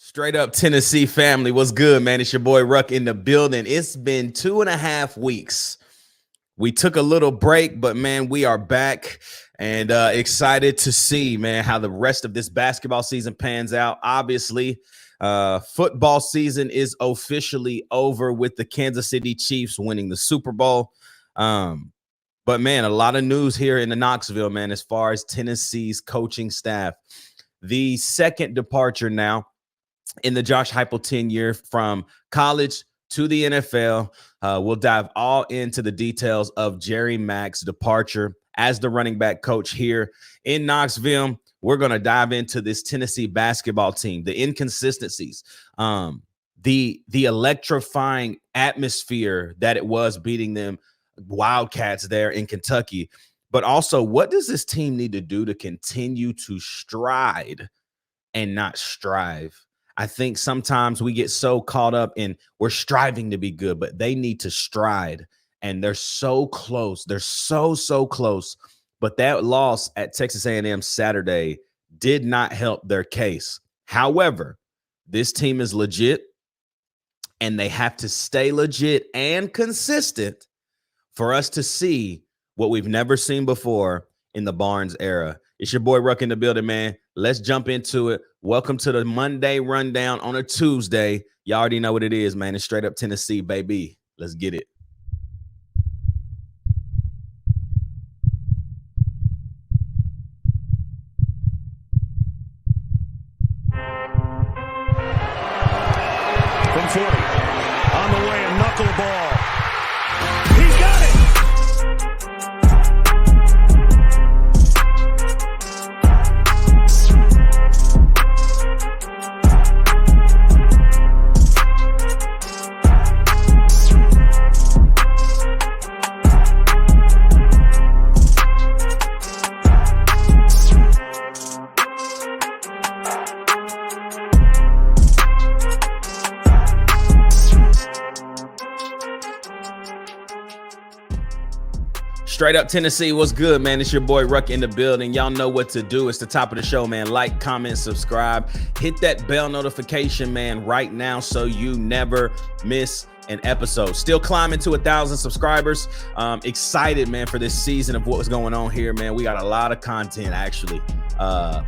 Straight up Tennessee family. What's good, man? It's your boy Ruck in the building. It's been 2.5 weeks. We took a little break, but man, we are back and excited to see, man, how the rest of this basketball season pans out. Obviously, football season is officially over with the Kansas City Chiefs winning the Super Bowl. But man, a lot of news here in the Knoxville, man, as far as Tennessee's coaching staff. The second departure now in the Josh Heupel tenure from college to the NFL. We'll dive all into the details of Jerry Mack's departure as the running back coach here in Knoxville. We're going to dive into this Tennessee basketball team, the inconsistencies, the electrifying atmosphere that it was beating them Wildcats there in Kentucky. But also, what does this team need to do to continue to stride and not strive? I think sometimes we get so caught up in we're striving to be good, but they need to stride, and they're so close. They're so close. But that loss at Texas A&M Saturday did not help their case. However, this team is legit, and they have to stay legit and consistent for us to see what we've never seen before in the Barnes era. It's your boy Ruck in the building, man. Let's jump into it. Welcome to the Monday Rundown on a Tuesday. You already know what it is, man. It's straight up Tennessee, baby. Let's get it. From 40, on the way, a knuckleball. He got it! Straight up Tennessee, what's good, man? It's your boy Ruck in the building. Y'all know what to do. It's the top of the show, man. Like, comment, subscribe. Hit that bell notification, man, right now so you never miss an episode. Still climbing to 1,000 subscribers. Excited, man, for this season of what's going on here, man. We got a lot of content actually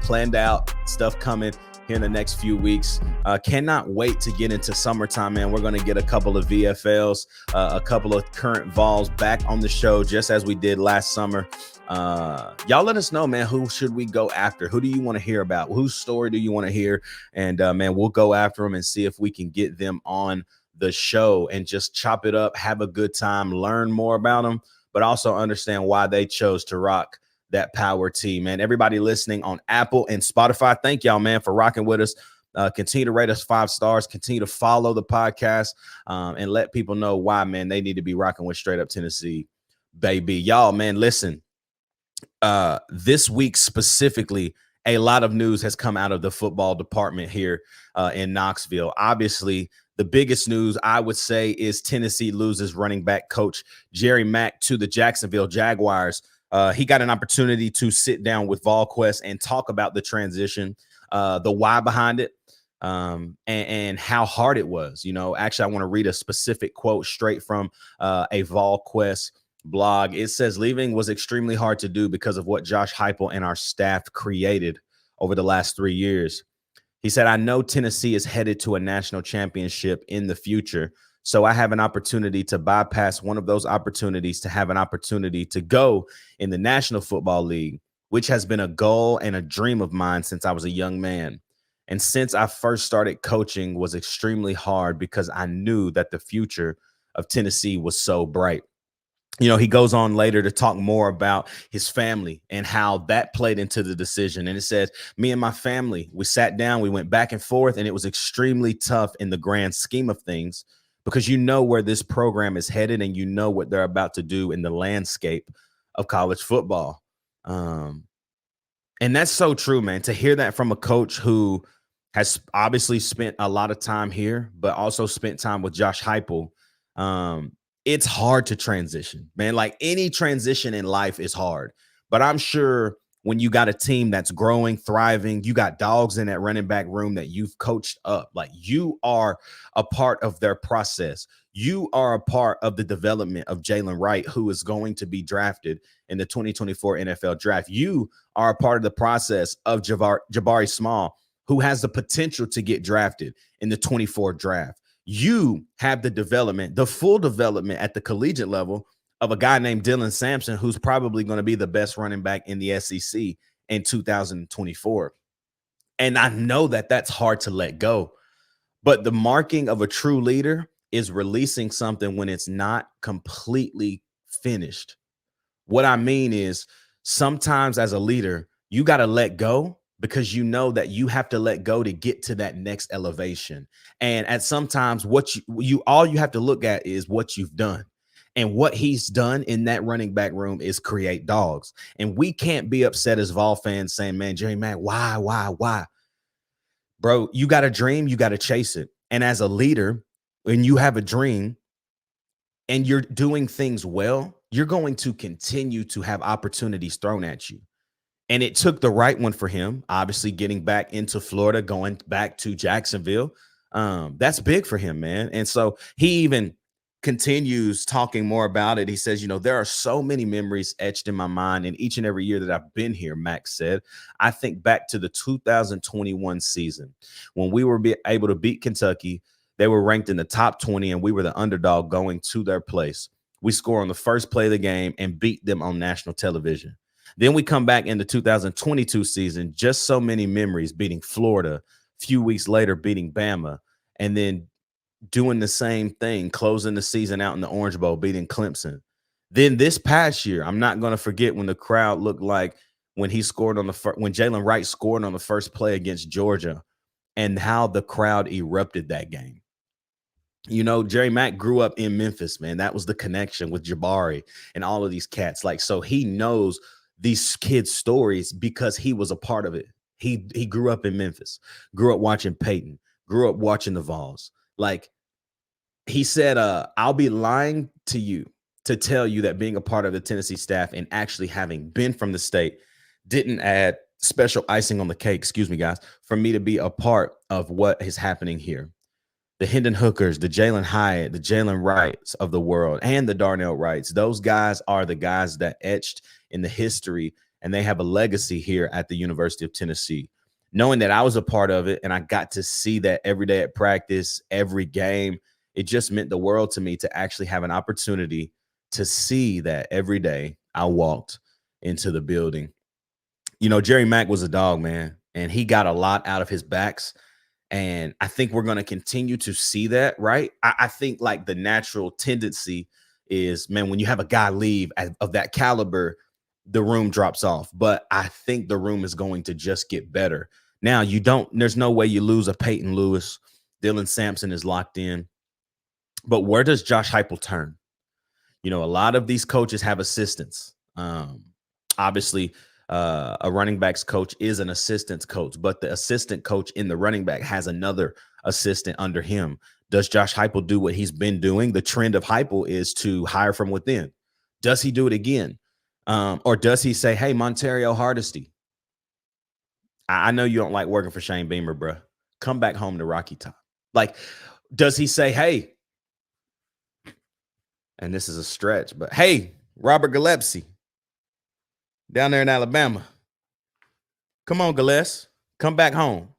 planned out, stuff coming here in the next few weeks. Cannot wait to get into summertime, man. We're going to get a couple of VFLs, a couple of current Vols back on the show, just as we did last summer. Y'all let us know, man, who should we go after? Who do you want to hear about? Whose story do you want to hear? And man, we'll go after them and see if we can get them on the show and just chop it up, have a good time, learn more about them, but also understand why they chose to rock that power team, man. Everybody listening on Apple and Spotify, thank y'all, man, for rocking with us. Continue to rate us 5 stars. Continue to follow the podcast and let people know why, man, they need to be rocking with Straight Up Tennessee, baby. Y'all, man, listen, this week specifically, a lot of news has come out of the football department here in Knoxville. Obviously, the biggest news, I would say, is Tennessee loses running back coach Jerry Mack to the Jacksonville Jaguars. He got an opportunity to sit down with VolQuest and talk about the transition, the why behind it, and how hard it was. You know, actually, I want to read a specific quote straight from a VolQuest blog. It says, leaving was extremely hard to do because of what Josh Heupel and our staff created over the last 3 years. He said, I know Tennessee is headed to a national championship in the future. So I have an opportunity to bypass one of those opportunities to have an opportunity to go in the National Football League, which has been a goal and a dream of mine since I was a young man. And since I first started coaching was extremely hard because I knew that the future of Tennessee was so bright. You know, he goes on later to talk more about his family and how that played into the decision. And it says, me and my family, we sat down, we went back and forth, and it was extremely tough in the grand scheme of things, because you know where this program is headed and you know what they're about to do in the landscape of college football. And that's so true, man, to hear that from a coach who has obviously spent a lot of time here, but also spent time with Josh Heupel. It's hard to transition, man. Like any transition in life is hard, but I'm sure when you got a team that's growing, thriving, you got dogs in that running back room that you've coached up. Like, you are a part of their process. You are a part of the development of Jalen Wright, who is going to be drafted in the 2024 NFL draft. You are a part of the process of Jabari Small, who has the potential to get drafted in the 24 draft. You have the development, the full development at the collegiate level of a guy named Dylan Sampson, who's probably going to be the best running back in the SEC in 2024. And I know that that's hard to let go, but the marking of a true leader is releasing something when it's not completely finished. What I mean is, sometimes as a leader, you got to let go, because you know that you have to let go to get to that next elevation. And at sometimes what you all you have to look at is what you've done. And what he's done in that running back room is create dogs. And we can't be upset as Vol fans saying, man, Jerry Mack, why? Bro, you got a dream, you got to chase it. And as a leader, when you have a dream and you're doing things well, you're going to continue to have opportunities thrown at you. And it took the right one for him, obviously getting back into Florida, going back to Jacksonville. That's big for him, man. And so he even continues talking more about it. He says, there are so many memories etched in my mind in each and every year that I've been here, Mack said. I think back to the 2021 season when we were able to beat Kentucky. They were ranked in the top 20, and we were the underdog going to their place. We score on the first play of the game and beat them on national television. Then we come back in the 2022 season, just so many memories, beating Florida, a few weeks later beating Bama, and then doing the same thing, closing the season out in the Orange Bowl, beating Clemson. Then this past year, I'm not going to forget when the crowd looked like when he scored on when Jalen Wright scored on the first play against Georgia, and how the crowd erupted that game. Jerry Mack grew up in Memphis, man. That was the connection with Jabari and all of these cats. Like, so he knows these kids' stories because he was a part of it. He grew up in Memphis, grew up watching Peyton, grew up watching the Vols. Like, he said, I'll be lying to you to tell you that being a part of the Tennessee staff and actually having been from the state didn't add special icing on the cake, excuse me, guys, for me to be a part of what is happening here. The Hendon Hookers, the Jalen Hyatt, the Jalen Wrights of the world, and the Darnell Wrights. Those guys are the guys that etched in the history, and they have a legacy here at the University of Tennessee. Knowing that I was a part of it and I got to see that every day at practice, every game, it just meant the world to me to actually have an opportunity to see that every day I walked into the building. Jerry Mack was a dog, man, and he got a lot out of his backs. And I think we're going to continue to see that, right? I think like the natural tendency is, man, when you have a guy leave of that caliber, the room drops off. But I think the room is going to just get better. Now, there's no way you lose a Peyton Lewis. Dylan Sampson is locked in. But where does Josh Heupel turn? A lot of these coaches have assistants. Obviously, a running backs coach is an assistant coach, but the assistant coach in the running back has another assistant under him. Does Josh Heupel do what he's been doing? The trend of Heupel is to hire from within. Does he do it again? Or does he say, hey, Montario Hardesty, I know you don't like working for Shane Beamer, bro. Come back home to Rocky Top. Like, does he say, hey, and this is a stretch, but hey, Robert Gillespie, down there in Alabama, come on, Gillespie, come back home.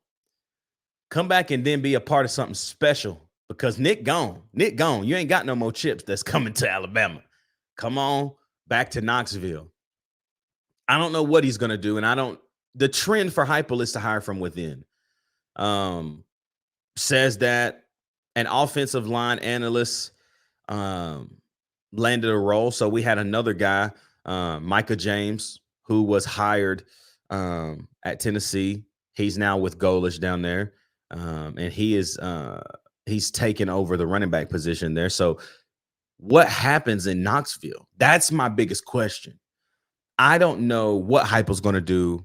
Come back and then be a part of something special, because Nick gone. You ain't got no more chips that's coming to Alabama. Come on back to Knoxville. I don't know what he's going to do, and the trend for Heupel is to hire from within. Says that an offensive line analyst landed a role. So we had another guy, Micah James, who was hired at Tennessee. He's now with Golish down there, and he's taken over the running back position there. So what happens in Knoxville? That's my biggest question. I don't know what Heupel's going to do.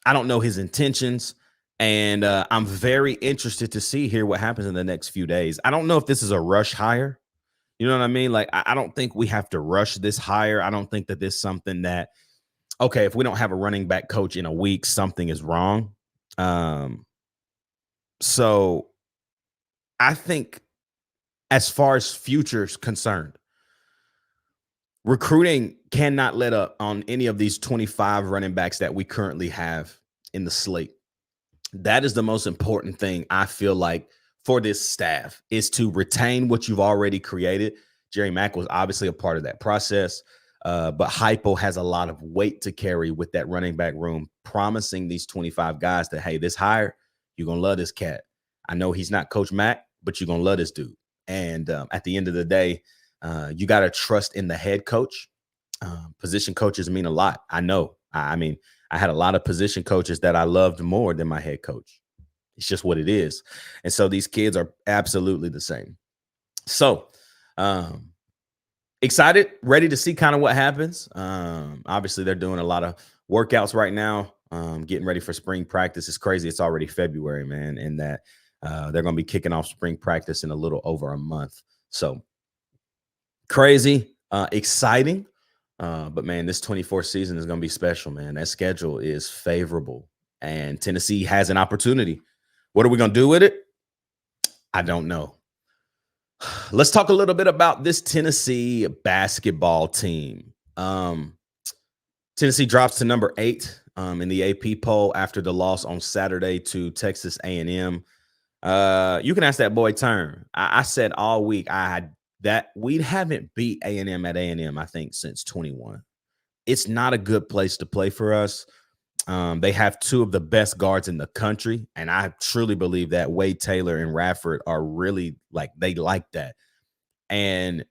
I don't know his intentions, and I'm very interested to hear what happens in the next few days. I don't know if this is a rush hire. You know what I mean? Like, I don't think we have to rush this hire. I don't think that this is something that okay, if we don't have a running back coach in a week, something is wrong. So I think as far as future's concerned, recruiting cannot let up on any of these 25 running backs that we currently have in the slate. That is the most important thing I feel like for this staff is to retain what you've already created. Jerry Mack was obviously a part of that process, but Hypo has a lot of weight to carry with that running back room, promising these 25 guys that, hey, this hire, you're going to love this cat. I know he's not Coach Mack, but you're going to love this dude. And at the end of the day, you got to trust in the head coach. Position coaches mean a lot. I know. I mean, I had a lot of position coaches that I loved more than my head coach. It's just what it is. And so these kids are absolutely the same. So excited, ready to see kind of what happens. Obviously, they're doing a lot of workouts right now, getting ready for spring practice. It's crazy. It's already February, man, and that they're going to be kicking off spring practice in a little over a month. So crazy, exciting. But man, this 24 season is going to be special, man. That schedule is favorable and Tennessee has an opportunity. What are we going to do with it? I don't know. Let's talk a little bit about this Tennessee basketball team. Tennessee drops to number 8 in the AP poll after the loss on Saturday to Texas A&M. You can ask that boy Turn. I said all week that we haven't beat A&M at A&M, I think, since 21. It's not a good place to play for us. They have 2 of the best guards in the country, and I truly believe that Wade Taylor and Radford are really they like that. And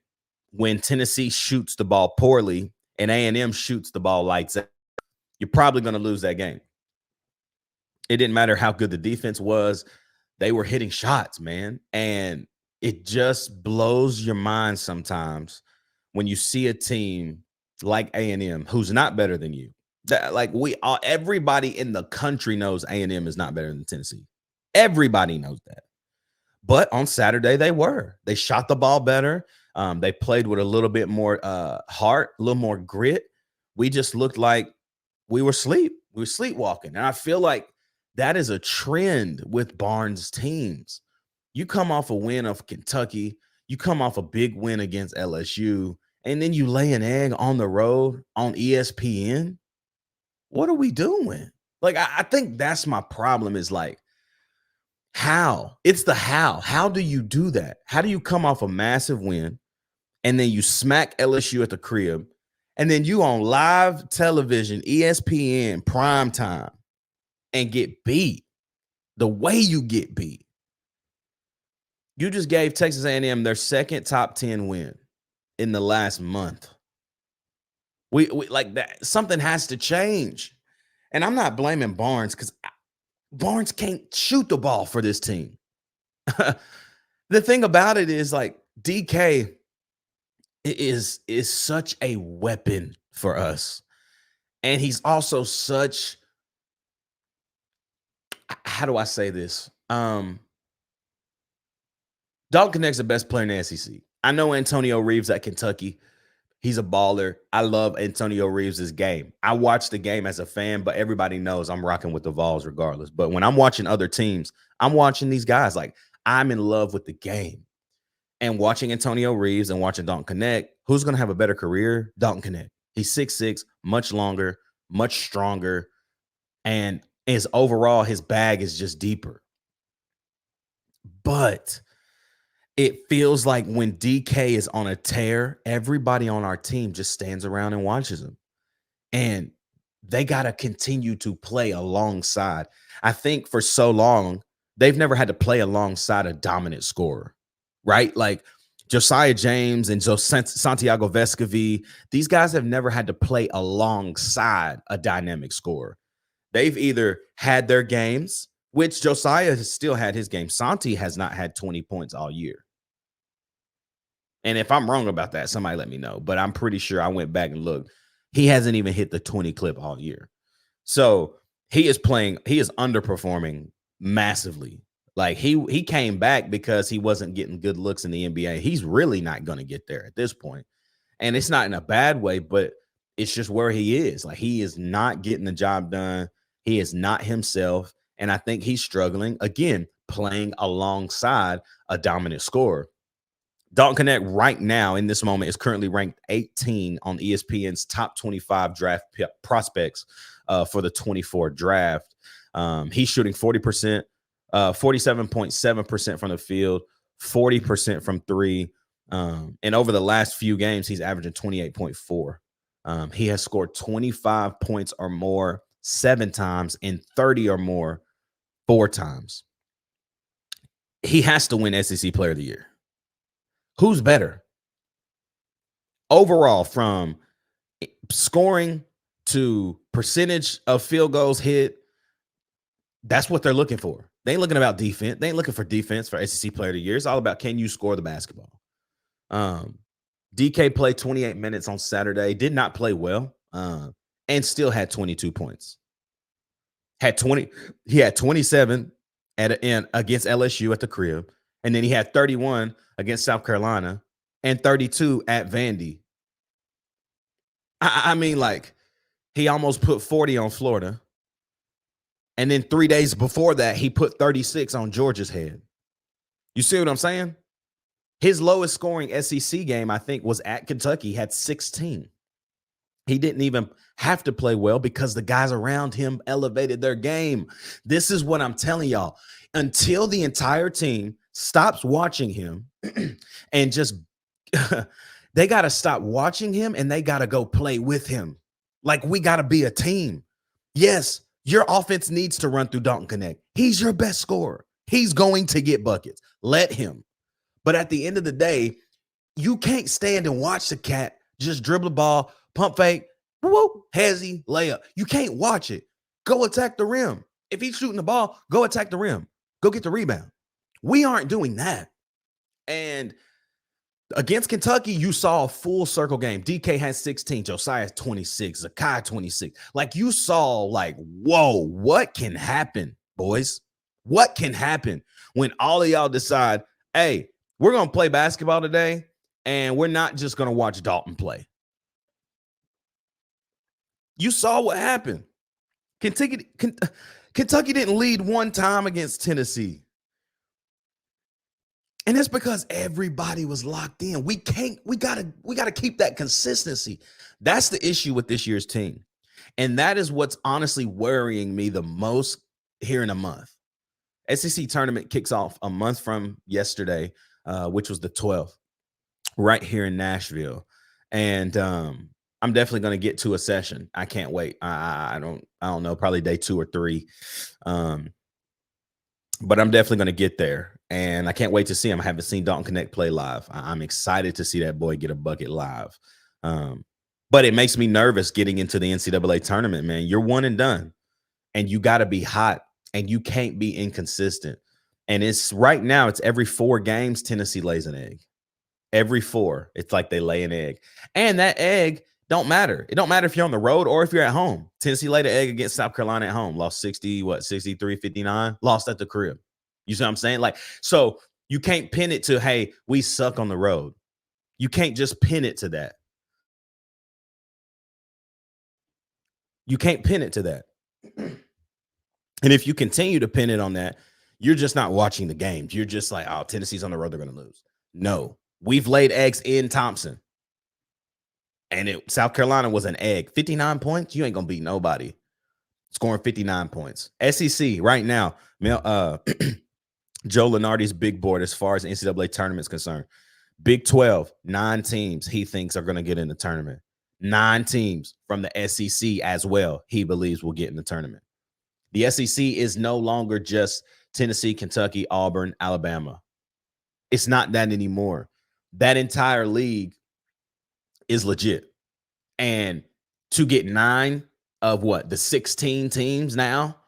when Tennessee shoots the ball poorly and A&M shoots the ball lights out, you're probably going to lose that game. It didn't matter how good the defense was. They were hitting shots, man. And it just blows your mind sometimes when you see a team like A&M who's not better than you. Everybody in the country knows A&M is not better than Tennessee. Everybody knows that. But on Saturday, they shot the ball better. They played with a little bit more heart, a little more grit. We just looked like we were sleepwalking. And I feel like that is a trend with Barnes teams. You come off a win of Kentucky, you come off a big win against LSU, and then you lay an egg on the road on ESPN. What are we doing? I think that's my problem is how? It's the how. How do you do that? How do you come off a massive win and then you smack LSU at the crib and then you on live television, ESPN, prime time, and get beat the way you get beat? You just gave Texas A&M their second top 10 win in the last month. We like that. Something has to change. And I'm not blaming Barnes because Barnes can't shoot the ball for this team. The thing about it is DK is such a weapon for us. And he's also such, how do I say this? Dalton Knecht's the best player in the SEC. I know Antonio Reeves at Kentucky. He's a baller. I love Antonio Reeves' game. I watch the game as a fan, but everybody knows I'm rocking with the Vols regardless. But when I'm watching other teams, I'm watching these guys. I'm in love with the game. And watching Antonio Reeves and watching Dalton Knecht, who's going to have a better career? Dalton Knecht. He's 6'6", much longer, much stronger. And his bag is just deeper. But it feels like when DK is on a tear, everybody on our team just stands around and watches him. And they got to continue to play alongside. I think for so long, they've never had to play alongside a dominant scorer, right? Josiah James and Santiago Vescovi, these guys have never had to play alongside a dynamic scorer. They've either had their games, which Josiah has still had his game. Santi has not had 20 points all year. And if I'm wrong about that, somebody let me know. But I'm pretty sure I went back and looked. He hasn't even hit the 20 clip all year. So he is underperforming massively. He came back because he wasn't getting good looks in the NBA. He's really not going to get there at this point. And it's not in a bad way, but It's just where he is. Like, he is not getting the job done. He is not himself. And I think he's struggling, again, playing alongside a dominant scorer. Dalton Knecht right now in this moment is currently ranked 18 on ESPN's top 25 draft prospects for the 24 draft. He's shooting 40%, 47.7% from the field, 40% from three. And over the last few games, he's averaging 28.4. He has scored 25 points or more 7 times and 30 or more 4 times. He has to win SEC Player of the Year. Who's better? Overall, from scoring to percentage of field goals hit, that's what they're looking for. They ain't looking about defense. They ain't looking for defense for SEC Player of the Year. It's all about, can you score the basketball? DK played 28 minutes on Saturday, did not play well, and still had 22 points. He had 27 against LSU at the crib, and then he had 31 against South Carolina and 32 at Vandy. I mean, like, he almost put 40 on Florida. And then 3 days before that, he put 36 on Georgia's head. You see what I'm saying? His lowest scoring SEC game, I think, was at Kentucky. He had 16. He didn't even have to play well because the guys around him elevated their game. This is what I'm telling y'all. Until the entire team stops watching him and just they got to stop watching him and they got to go play with him. Like, we got to be a team. Yes, your offense needs to run through Dalton Knecht. He's your best scorer. He's going to get buckets. Let him. But at the end of the day, you can't stand and watch the cat just dribble the ball, pump fake, whoop, hezzy, layup. You can't watch it. Go attack the rim. If he's shooting the ball, go attack the rim. Go get the rebound. We aren't doing that. And against Kentucky, you saw a full circle game. DK has 16, Josiah has 26, Zakai 26. Like, you saw, like, whoa, what can happen, boys? What can happen when all of y'all decide, hey, we're going to play basketball today, and we're not just going to watch Dalton play? You saw what happened. Kentucky didn't lead one time against Tennessee. And it's because everybody was locked in. We gotta keep that consistency. That's the issue with this year's team. And that is what's honestly worrying me the most here in a month. SEC tournament kicks off a month from yesterday, which was the 12th, right here in Nashville. And I'm definitely going to get to a session. I can't wait. I don't know, probably day 2 or 3. But I'm definitely going to get there, and I can't wait to see him. I haven't seen Dalton Knecht play live. I'm excited to see that boy get a bucket live. But it makes me nervous getting into the NCAA tournament, man. You're one and done, and you got to be hot, and you can't be inconsistent. And it's right now, it's every 4 games, Tennessee lays an egg. Every 4, it's like they lay an egg. And that egg don't matter. It don't matter if you're on the road or if you're at home. Tennessee laid an egg against South Carolina at home, lost 63-59, lost at the crib. You see what I'm saying? Like, so you can't pin it to, hey, we suck on the road. You can't just pin it to that. You can't pin it to that. And if you continue to pin it on that, you're just not watching the games. You're just like, oh, Tennessee's on the road, they're going to lose. No, we've laid eggs in Thompson. And South Carolina was an egg. 59 points? You ain't going to beat nobody. Scoring 59 points. SEC right now, Joe Lunardi's big board as far as NCAA tournament's concerned. Big 12, 9 teams he thinks are going to get in the tournament. 9 teams from the SEC as well he believes will get in the tournament. The SEC is no longer just Tennessee, Kentucky, Auburn, Alabama. It's not that anymore. That entire league is legit. And to get 9 of the 16 teams now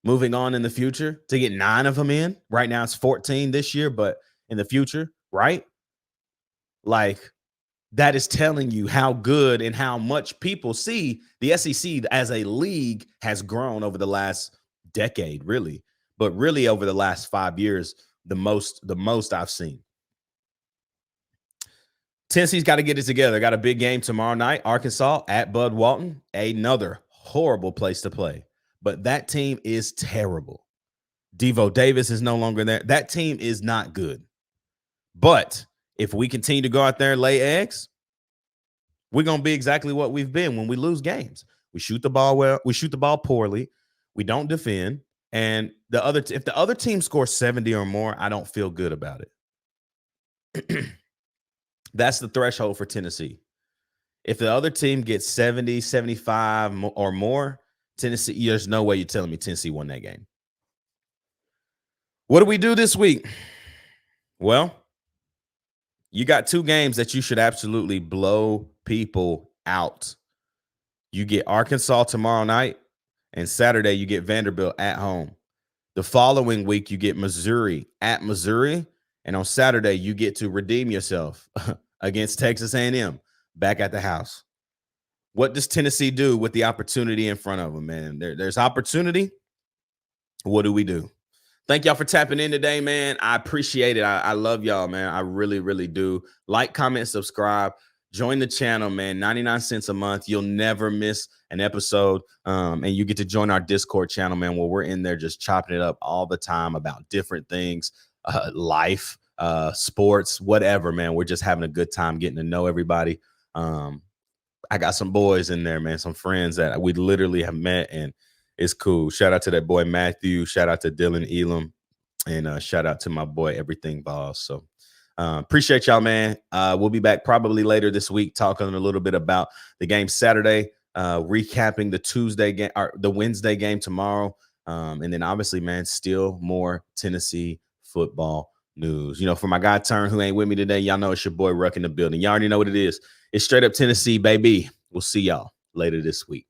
moving on in the future, to get 9 of them in, right now it's 14 this year, but in the future, right? Like, that is telling you how good and how much people see the SEC as a league has grown over the last decade, really. But really over the last 5 years, the most I've seen. Tennessee's got to get it together. Got a big game tomorrow night. Arkansas at Bud Walton. Another horrible place to play. But that team is terrible. Devo Davis is no longer there. That team is not good. But if we continue to go out there and lay eggs, we're going to be exactly what we've been when we lose games. We shoot the ball well. We shoot the ball poorly. We don't defend. And if the other team scores 70 or more, I don't feel good about it. That's the threshold for Tennessee. If the other team gets 70, 75 or more, Tennessee, there's no way you're telling me Tennessee won that game. What do we do this week? Well, you got two games that you should absolutely blow people out. You get Arkansas tomorrow night, and Saturday you get Vanderbilt at home. The following week, you get Missouri at Missouri, and on Saturday you get to redeem yourself against Texas A&M back at the house. What does Tennessee do with the opportunity in front of them, man? There's opportunity. What do we do? Thank y'all for tapping in today, man. I appreciate it. I love y'all, man. I really, really do. Like, comment, subscribe. Join the channel, man. 99 cents a month. You'll never miss an episode. And you get to join our Discord channel, man, where we're in there just chopping it up all the time about different things, life, sports, whatever, man. We're just having a good time getting to know everybody. I got some boys in there, man, some friends that we literally have met, and it's cool. Shout out to that boy Matthew. Shout out to Dylan Elam, and shout out to my boy Everything Boss. So appreciate y'all, man. We'll be back probably later this week talking a little bit about the game Saturday, recapping the Tuesday game or the Wednesday game tomorrow, and then obviously, man, still more Tennessee football news. You know, for my guy Turn who ain't with me today, y'all know it's your boy Ruck in the building. Y'all already know what it is. It's straight up Tennessee, baby. We'll see y'all later this week.